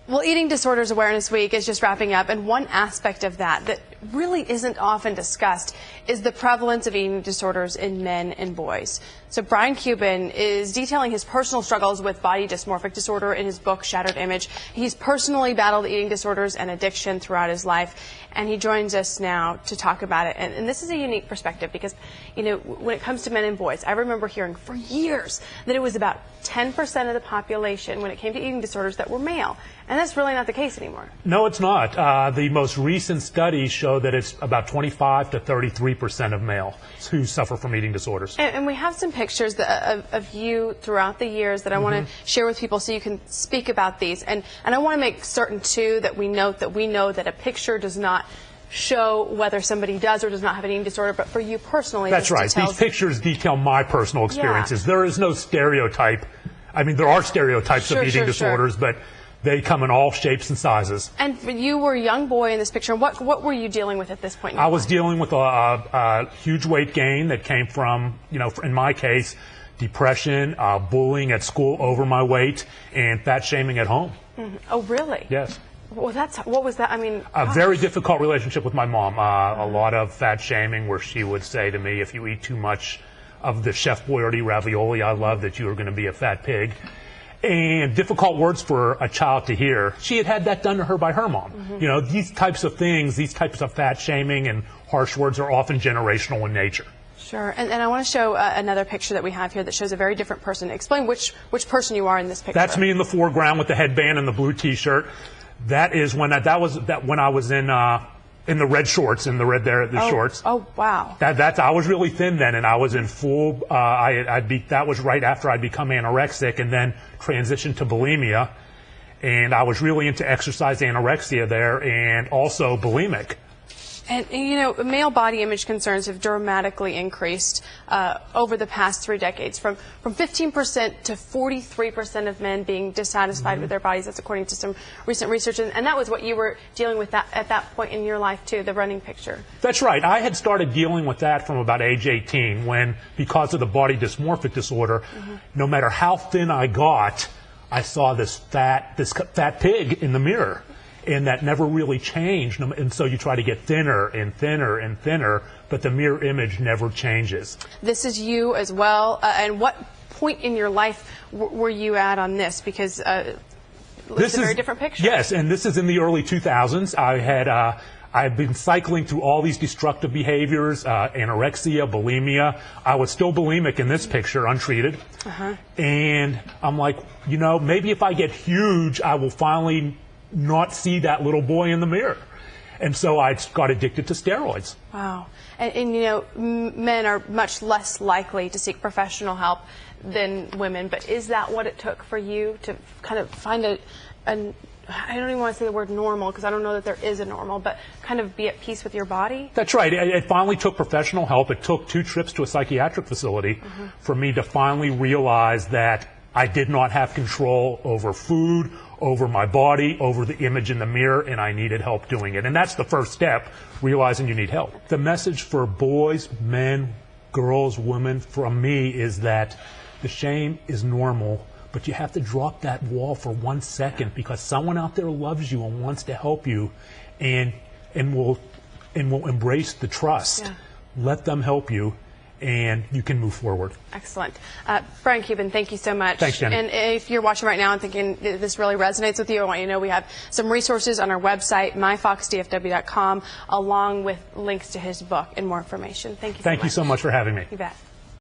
Well, Eating Disorders Awareness Week is just wrapping up, and one aspect of that really isn't often discussed is the prevalence of eating disorders in men and boys. So Brian Cuban is detailing his personal struggles with body dysmorphic disorder in his book, Shattered Image. He's personally battled eating disorders and addiction throughout his life, and he joins us now to talk about it. And this is a unique perspective because, you know, when it comes to men and boys, I remember hearing for years that it was about 10% of the population when it came to eating disorders that were male. And that's really not the case anymore. No, it's not. The most recent studies show that it's about 25 to 33% of males who suffer from eating disorders. And we have some pictures of you throughout the years that I want to share with people so you can speak about these. And I want to make certain, too, that we know that a picture does not show whether somebody does or does not have an eating disorder, but for you personally, that's right. These pictures detail my personal experiences. Yeah. There is no stereotype. I mean, there are stereotypes of eating disorders, but they come in all shapes and sizes. And you were a young boy in this picture. What were you dealing with at this point in your life? I was dealing with a huge weight gain that came from, you know, in my case, depression, bullying at school over my weight, and fat shaming at home. Oh, really? Yes. Well, what was that? I mean, a very difficult relationship with my mom. A lot of fat shaming where she would say to me, if you eat too much of the Chef Boyardee ravioli I love, that you are going to be a fat pig. And difficult words for a child to hear. She had that done to her by her mom. You know, these types of things, these types of fat shaming and harsh words are often generational in nature. Sure. And I want to show another picture that we have here that shows a very different person. Explain which person you are in this picture. That's me in the foreground with the headband and the blue T-shirt. That is when when I was in the red shorts, in the red shorts. Oh, wow. I was really thin then, and I was in full. That was right after I'd become anorexic, and then transitioned to bulimia, and I was really into exercise anorexia there, and also bulimic. And, you know, male body image concerns have dramatically increased over the past 3 decades, from 15% to 43% of men being dissatisfied with their bodies. That's according to some recent research. And that was what you were dealing with at that point in your life, too, the running picture. That's right. I had started dealing with that from about age 18 when, because of the body dysmorphic disorder, no matter how thin I got, I saw this fat pig in the mirror. And that never really changed. And so you try to get thinner and thinner and thinner, but the mirror image never changes. This is you as well. And what point in your life were you at on this? Because this is a very different picture. Yes, and this is in the early 2000s. I've been cycling through all these destructive behaviors, anorexia, bulimia. I was still bulimic in this picture, untreated. And I'm like, you know, maybe if I get huge, I will finally not see that little boy in the mirror. And so I got addicted to steroids. Wow. And you know, men are much less likely to seek professional help than women, but is that what it took for you to kind of find I don't even want to say the word normal, because I don't know that there is a normal, but kind of be at peace with your body? That's right. It finally took professional help. It took 2 trips to a psychiatric facility for me to finally realize that I did not have control over food, over my body, over the image in the mirror, and I needed help doing it. And that's the first step, realizing you need help. The message for boys, men, girls, women, from me is that the shame is normal, but you have to drop that wall for 1 second, because someone out there loves you and wants to help you and will embrace the trust. Let them help you, and you can move forward. Excellent. Brian Cuban, thank you so much. Thanks, Jenny. And if you're watching right now and thinking this really resonates with you, I want you to know we have some resources on our website, myfoxdfw.com, along with links to his book and more information. Thank you so much. Thank you so much for having me. You bet.